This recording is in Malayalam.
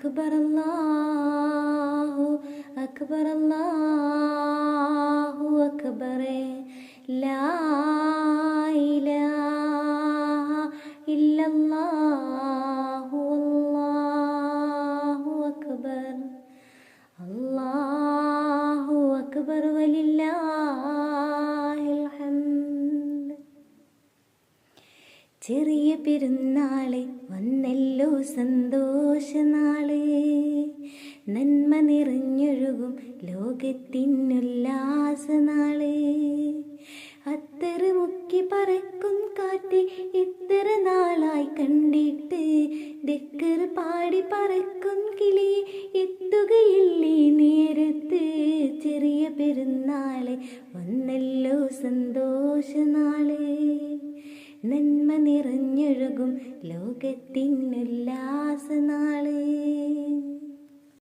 അക്ബർ അല്ലാഹു അക്ബർ അല്ലാഹു അക്ബർ ലാ ഇലാഹ ഇല്ലല്ലാഹു അല്ലാഹു അക്ബർ അല്ലാഹു അക്ബർ വലില്ലാഹിൽ ഹംദ്. ചെറിയ പെരുന്നാളെ വന്നല്ലോ സന്തോഷനാള്, നന്മ നിറഞ്ഞൊഴുകും ലോകത്തിനുല്ലാസനാള്. അത്തറ് മുക്കി പറക്കും കാറ്റ് ഇത്ര നാളായി കണ്ടിട്ട്, ദിക്ർ പാടി പറക്കും കിളി എത്തുകയില്ലേ നേരത്ത്. ചെറിയ പെരുന്നാള് വന്നല്ലോ സന്തോഷനാള്, നന്മ നിറഞ്ഞൊഴുകും ലോകത്തിനുല്ലാസനാള്.